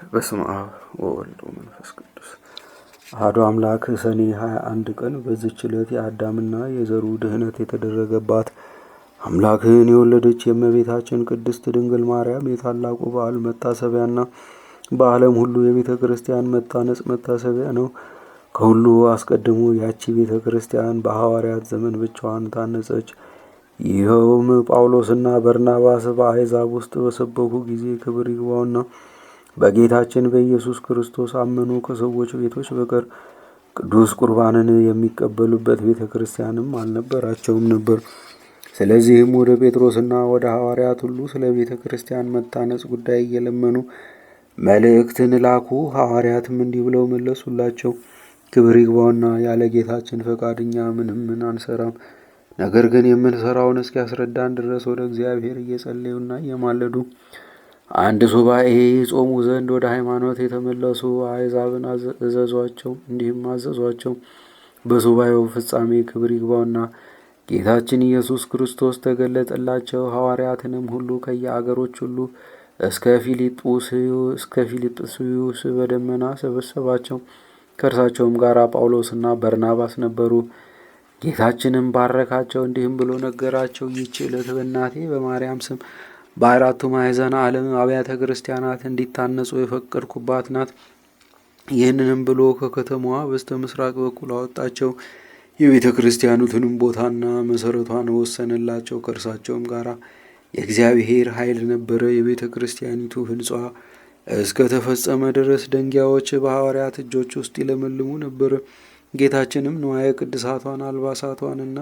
በስመ አብ ወወልድ ወመንፈስ ቅዱስ አሐዱ አምላክ። ሰኔ 21 ቀን በዚች ዕለት የአዳምና የዘሩ ድህነት የተደረገባት አምላክን የወለደች የእመቤታችን ቅድስት ድንግል ማርያም የታላቁ በዓል መታሰቢያና በዓለም ሁሉ የቤተ ክርስቲያን መታነጽ መታሰቢያ ነው። ከሁሉ አስቀድሞ ያቺ ቤተ ክርስቲያን በሐዋርያት ዘመን ብቻዋን ታነጸች። ይኸውም ጳውሎስና በርናባስ በአሕዛብ ውስጥ በሰበኩ ጊዜ ክብር ይግባውና በጌታችን በኢየሱስ ክርስቶስ አመኑ። ከሰዎች ቤቶች በቀር ቅዱስ ቁርባንን የሚቀበሉበት ቤተ ክርስቲያንም አልነበራቸውም ነበር። ስለዚህም ወደ ጴጥሮስና ወደ ሐዋርያት ሁሉ ስለ ቤተ ክርስቲያን መታነጽ ጉዳይ እየለመኑ መልእክትን ላኩ። ሐዋርያትም እንዲህ ብለው መለሱላቸው። ክብር ይግባውና ያለ ጌታችን ፈቃድ እኛ ምንም አንሰራም። ነገር ግን የምንሰራውን እስኪያስረዳን ድረስ ወደ እግዚአብሔር እየጸለዩና እየማለዱ አንድ ሱባኤ ይጾሙ ዘንድ ወደ ሃይማኖት የተመለሱ አሕዛብን እዘዟቸው። እንዲህም አዘዟቸው። በሱባኤው ፍጻሜ ክብር ይግባውና ጌታችን ኢየሱስ ክርስቶስ ተገለጠላቸው። ሐዋርያትንም ሁሉ ከየአገሮች ሁሉ እስከ ፊልጵስዩስ በደመና ሰበሰባቸው። ከእርሳቸውም ጋር ጳውሎስና በርናባስ ነበሩ። ጌታችንም ባረካቸው፣ እንዲህም ብሎ ነገራቸው። ይህች ዕለት በእናቴ በማርያም ስም በአራቱ ማዕዘነ ዓለም አብያተ ክርስቲያናት እንዲታነጹ የፈቀድኩባት ናት። ይህንንም ብሎ ከከተማዋ በስተ ምስራቅ በኩል አወጣቸው። የቤተ ክርስቲያኑትንም ቦታና መሰረቷን ወሰነላቸው። ከእርሳቸውም ጋር የእግዚአብሔር ኃይል ነበረ። የቤተ ክርስቲያኒቱ ሕንጻ እስከ ተፈጸመ ድረስ ደንጊያዎች በሐዋርያት እጆች ውስጥ ይለመልሙ ነበር። ጌታችንም ንዋየ ቅድሳቷን አልባሳቷንና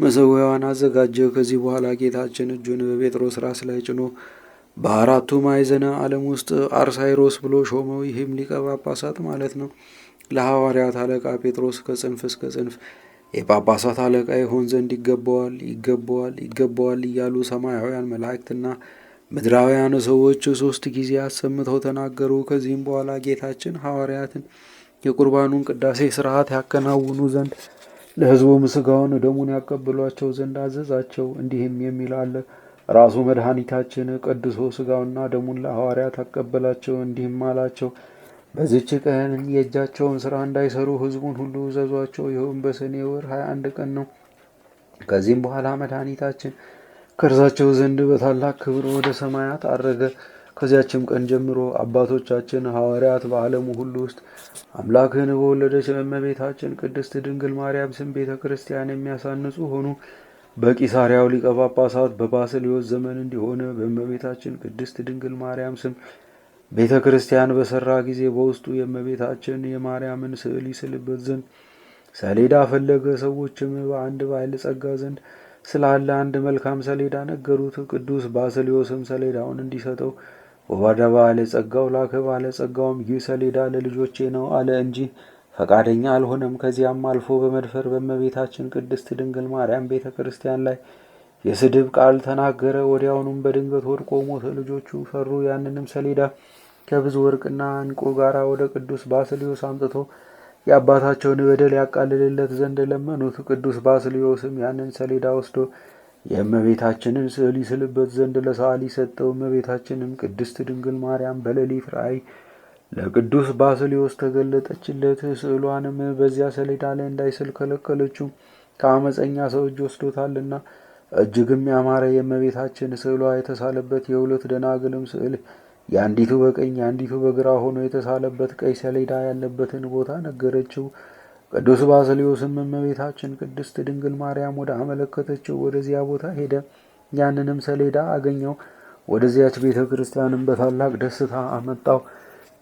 መሠዊያዋን አዘጋጀ። ከዚህ በኋላ ጌታችን እጁን በጴጥሮስ ራስ ላይ ጭኖ በአራቱ ማዕዘነ ዓለም ውስጥ አርሳይሮስ ብሎ ሾመው። ይህም ሊቀ ጳጳሳት ማለት ነው። ለሐዋርያት አለቃ ጴጥሮስ ከጽንፍ እስከ ጽንፍ የጳጳሳት አለቃ ይሆን ዘንድ ይገባዋል እያሉ ሰማያውያን መላእክትና ምድራውያን ሰዎች 3 ጊዜ አሰምተው ተናገሩ። ከዚህም በኋላ ጌታችን ሐዋርያትን የቁርባኑን ቅዳሴ ሥርዓት ያከናውኑ ዘንድ ለሕዝቡም ሥጋውን ደሙን ያቀብሏቸው ዘንድ አዘዛቸው። እንዲህም የሚል አለ። ራሱ መድኃኒታችን ቀድሶ ሥጋውና ደሙን ለሐዋርያት አቀበላቸው። እንዲህም አላቸው። በዚች ቀን የእጃቸውን ሥራ እንዳይሰሩ ሕዝቡን ሁሉ እዘዟቸው። ይኸውም በሰኔ ወር 21 ቀን ነው። ከዚህም በኋላ መድኃኒታችን ከእርሳቸው ዘንድ በታላቅ ክብር ወደ ሰማያት አረገ። ከዚያችም ቀን ጀምሮ አባቶቻችን ሐዋርያት በዓለሙ ሁሉ ውስጥ አምላክን በወለደች በእመቤታችን ቅድስት ድንግል ማርያም ስም ቤተ ክርስቲያን የሚያሳንጹ ሆኑ። በቂሳርያው ሊቀ ጳጳሳት በባስልዮስ ዘመን እንዲሆነ በእመቤታችን ቅድስት ድንግል ማርያም ስም ቤተ ክርስቲያን በሠራ ጊዜ በውስጡ የእመቤታችን የማርያምን ስዕል ይስልበት ዘንድ ሰሌዳ ፈለገ። ሰዎችም በአንድ ባለጸጋ ዘንድ ስላለ አንድ መልካም ሰሌዳ ነገሩት። ቅዱስ ባስልዮስም ሰሌዳውን እንዲሰጠው ወደ ባለጸጋው ላከ። ባለጸጋውም ይህ ሰሌዳ ለልጆቼ ነው አለ እንጂ ፈቃደኛ አልሆነም። ከዚያም አልፎ በመድፈር በእመቤታችን ቅድስት ድንግል ማርያም ቤተ ክርስቲያን ላይ የስድብ ቃል ተናገረ። ወዲያውኑም በድንገት ወድቆ ሞተ። ልጆቹ ፈሩ። ያንንም ሰሌዳ ከብዙ ወርቅና ዕንቁ ጋር ወደ ቅዱስ ባስልዮስ አምጥቶ የአባታቸውን በደል ያቃልልለት ዘንድ ለመኑት። ቅዱስ ባስልዮስም ያንን ሰሌዳ ወስዶ የእመቤታችንን ስዕል ይስልበት ዘንድ ለሰዓሊ ሰጠው። እመቤታችንም ቅድስት ድንግል ማርያም በሌሊት ራእይ ለቅዱስ ባስልዮስ ተገለጠችለት። ስዕሏንም በዚያ ሰሌዳ ላይ እንዳይስል ከለከለችው፣ ከአመፀኛ ሰው እጅ ወስዶታልና። እጅግም ያማረ የእመቤታችን ስዕሏ የተሳለበት የሁለት ደናግልም ስዕል የአንዲቱ በቀኝ የአንዲቱ በግራ ሆኖ የተሳለበት ቀይ ሰሌዳ ያለበትን ቦታ ነገረችው። ቅዱስ ባስልዮስም እመቤታችን ቅድስት ድንግል ማርያም ወደ አመለከተችው ወደዚያ ቦታ ሄደ። ያንንም ሰሌዳ አገኘው። ወደዚያች ቤተ ክርስቲያንም በታላቅ ደስታ አመጣው።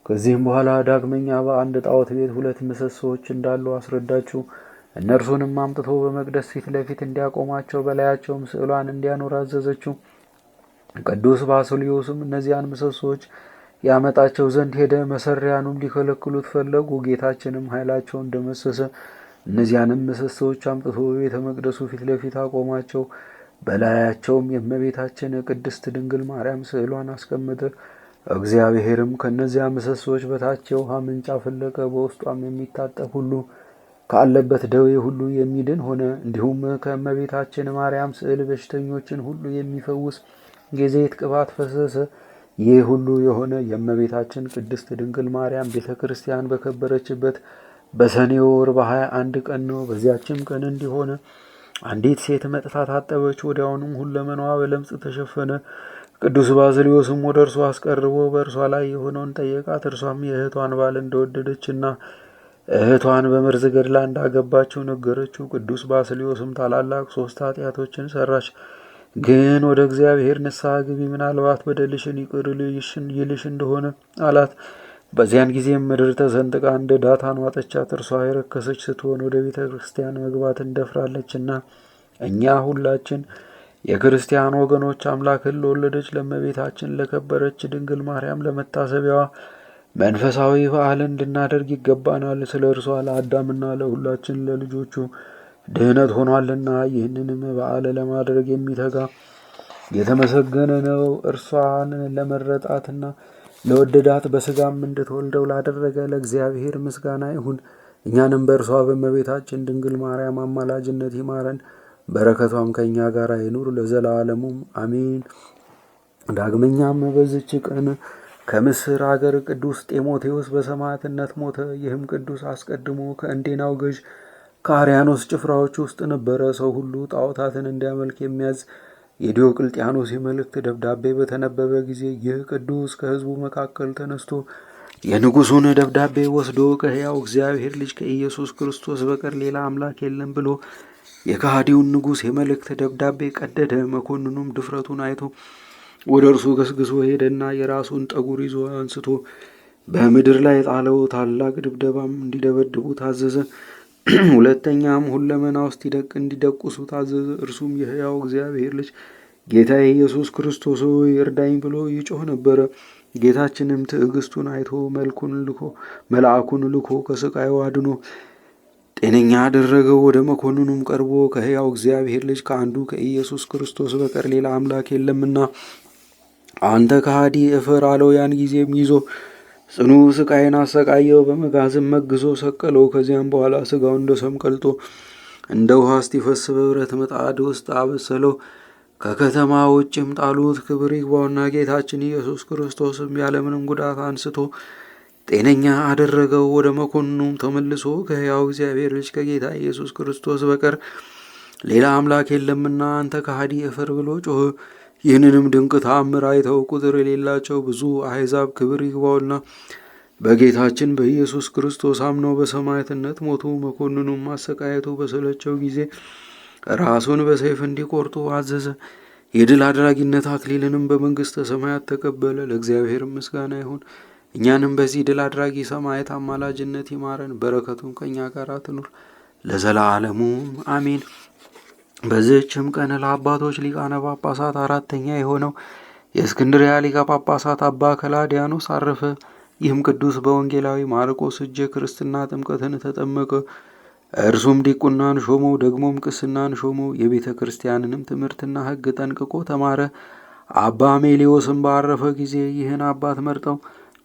ከዚህም በኋላ ዳግመኛ በአንድ ጣዖት ቤት 2 ምሰሶዎች እንዳሉ አስረዳችው። እነርሱንም አምጥቶ በመቅደስ ፊት ለፊት እንዲያቆማቸው በላያቸውም ስዕሏን እንዲያኖር አዘዘችው። ቅዱስ ባስልዮስም እነዚያን ምሰሶዎች ያመጣቸው ዘንድ ሄደ። መሰሪያኑም ሊከለክሉት ፈለጉ። ጌታችንም ኃይላቸውን ደመሰሰ። እነዚያንም ምሰሶዎች አምጥቶ በቤተ መቅደሱ ፊት ለፊት አቆማቸው። በላያቸውም የእመቤታችን ቅድስት ድንግል ማርያም ስዕሏን አስቀመጠ። እግዚአብሔርም ከእነዚያ ምሰሶዎች በታች የውሃ ምንጭ አፈለቀ። በውስጧም የሚታጠብ ሁሉ ካለበት ደዌ ሁሉ የሚድን ሆነ። እንዲሁም ከእመቤታችን ማርያም ስዕል በሽተኞችን ሁሉ የሚፈውስ የዘይት ቅባት ፈሰሰ። ይህ ሁሉ የሆነ የእመቤታችን ቅድስት ድንግል ማርያም ቤተ ክርስቲያን በከበረችበት በሰኔ ወር በ21 ቀን ነው። በዚያችም ቀን እንዲሆነ አንዲት ሴት መጥታ ታጠበች። ወዲያውኑም ሁለመናዋ በለምጽ ተሸፈነ። ቅዱስ ባስልዮስም ወደ እርሷ አስቀርቦ በእርሷ ላይ የሆነውን ጠየቃት። እርሷም የእህቷን ባል እንደወደደችና እህቷን በመርዝ ገድላ እንዳገባችው ነገረችው። ቅዱስ ባስልዮስም ታላላቅ 3 ኃጢአቶችን ሰራች፣ ግን ወደ እግዚአብሔር ንስሐ ግቢ፣ ምናልባት በደልሽን ይቅር ይልሽ እንደሆነ አላት። በዚያን ጊዜም ምድር ተሰንጥቃ እንደ ዳታን ዋጠቻት። እርሷ የረከሰች ስትሆን ወደ ቤተ ክርስቲያን መግባት እንደፍራለችና እኛ ሁላችን የክርስቲያን ወገኖች አምላክን ለወለደች ለእመቤታችን ለከበረች ድንግል ማርያም ለመታሰቢያዋ መንፈሳዊ በዓል እንድናደርግ ይገባናል። ስለ እርሷ ለአዳምና ለሁላችን ለልጆቹ ድህነት ሆኗልና ይህንንም በዓል ለማድረግ የሚተጋ የተመሰገነ ነው። እርሷን ለመረጣትና ለወደዳት በሥጋም እንድትወልደው ላደረገ ለእግዚአብሔር ምስጋና ይሁን። እኛንም በእርሷ በእመቤታችን ድንግል ማርያም አማላጅነት ይማረን፣ በረከቷም ከእኛ ጋር ይኑር ለዘላለሙም አሜን። ዳግመኛም በዚች ቀን ከምስር አገር ቅዱስ ጢሞቴዎስ በሰማዕትነት ሞተ። ይህም ቅዱስ አስቀድሞ ከእንዴናው ገዥ ከአርያኖስ ጭፍራዎች ውስጥ ነበረ። ሰው ሁሉ ጣዖታትን እንዲያመልክ የሚያዝ የዲዮቅልጥያኖስ የመልእክት ደብዳቤ በተነበበ ጊዜ ይህ ቅዱስ ከሕዝቡ መካከል ተነስቶ የንጉሡን ደብዳቤ ወስዶ ከሕያው እግዚአብሔር ልጅ ከኢየሱስ ክርስቶስ በቀር ሌላ አምላክ የለም ብሎ የከሃዲውን ንጉሥ የመልእክት ደብዳቤ ቀደደ። መኮንኑም ድፍረቱን አይቶ ወደ እርሱ ገስግሶ ሄደና የራሱን ጠጉር ይዞ አንስቶ በምድር ላይ ጣለው። ታላቅ ድብደባም እንዲደበድቡ ታዘዘ። ሁለተኛም ሁለመና ውስጥ እንዲደቁሱ ታዘዘ። እርሱም የሕያው እግዚአብሔር ልጅ ጌታዬ ኢየሱስ ክርስቶስ ሆይ እርዳኝ ብሎ ይጮህ ነበረ። ጌታችንም ትዕግስቱን አይቶ መልአኩን ልኮ ከስቃዩ አድኖ ጤነኛ አደረገው። ወደ መኮንኑም ቀርቦ ከሕያው እግዚአብሔር ልጅ ከአንዱ ከኢየሱስ ክርስቶስ በቀር ሌላ አምላክ የለምና አንተ ከሃዲ እፈር አለው። ያን ጊዜም ይዞ ጽኑ ስቃይን አሰቃየው፣ በመጋዝም መግዞ ሰቀለው። ከዚያም በኋላ ስጋው እንደ ሰም ቀልጦ እንደ ውሃ እስቲፈስ በብረት ምጣድ ውስጥ አበሰለው። ከከተማ ውጭም ጣሉት። ክብር ይግባውና ጌታችን ኢየሱስ ክርስቶስም ያለምንም ጉዳት አንስቶ ጤነኛ አደረገው። ወደ መኮንኑም ተመልሶ ከሕያው እግዚአብሔር ልጅ ከጌታ ኢየሱስ ክርስቶስ በቀር ሌላ አምላክ የለምና አንተ ከሃዲ እፈር ብሎ ጮኸ። ይህንንም ድንቅ ተአምር አይተው ቁጥር የሌላቸው ብዙ አሕዛብ ክብር ይግባውና በጌታችን በኢየሱስ ክርስቶስ አምነው በሰማዕትነት ሞቱ። መኮንኑም ማሰቃየቱ በሰለቸው ጊዜ ራሱን በሰይፍ እንዲቆርጡ አዘዘ። የድል አድራጊነት አክሊልንም በመንግሥተ ሰማያት ተቀበለ። ለእግዚአብሔር ምስጋና ይሁን። እኛንም በዚህ ድል አድራጊ ሰማዕት አማላጅነት ይማረን፣ በረከቱም ከእኛ ጋር ትኑር ለዘላለሙ አሜን። በዚህችም ቀን ለአባቶች ሊቃነ ጳጳሳት 4ተኛ የሆነው የእስክንድርያ ሊቀ ጳጳሳት አባ ከላዲያኖስ አረፈ። ይህም ቅዱስ በወንጌላዊ ማርቆስ እጅ ክርስትና ጥምቀትን ተጠመቀ። እርሱም ዲቁናን ሾመው፣ ደግሞም ቅስናን ሾመው። የቤተ ክርስቲያንንም ትምህርትና ሕግ ጠንቅቆ ተማረ። አባ ሜሊዮስም ባረፈ ጊዜ ይህን አባት መርጠው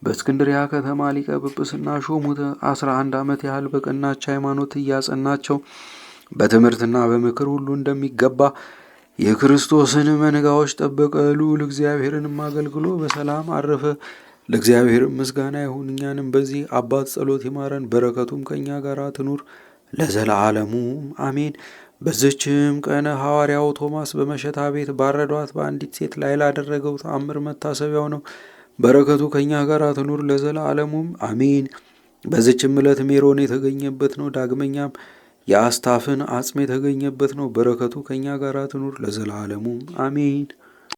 በእስክንድሪያ ከተማ ሊቀ ጵጵስና ሾሙት። 11 ዓመት ያህል በቀናች ሃይማኖት እያጸናቸው በትምህርትና በምክር ሁሉ እንደሚገባ የክርስቶስን መንጋዎች ጠበቀ። ልዑል እግዚአብሔርንም አገልግሎ በሰላም አረፈ። ለእግዚአብሔር ምስጋና ይሁን። እኛንም በዚህ አባት ጸሎት ይማረን፣ በረከቱም ከእኛ ጋር ትኑር ለዘላለሙ አሜን። በዚችም ቀን ሐዋርያው ቶማስ በመሸታ ቤት ባረዷት በአንዲት ሴት ላይ ላደረገው ተአምር መታሰቢያው ነው። በረከቱ ከእኛ ጋር ትኑር ለዘላለሙም አሜን። በዚችም ዕለት ሜሮን የተገኘበት ነው። ዳግመኛም የአስታፍን አጽም የተገኘበት ነው። በረከቱ ከእኛ ጋር ትኑር ለዘላለሙም አሜን።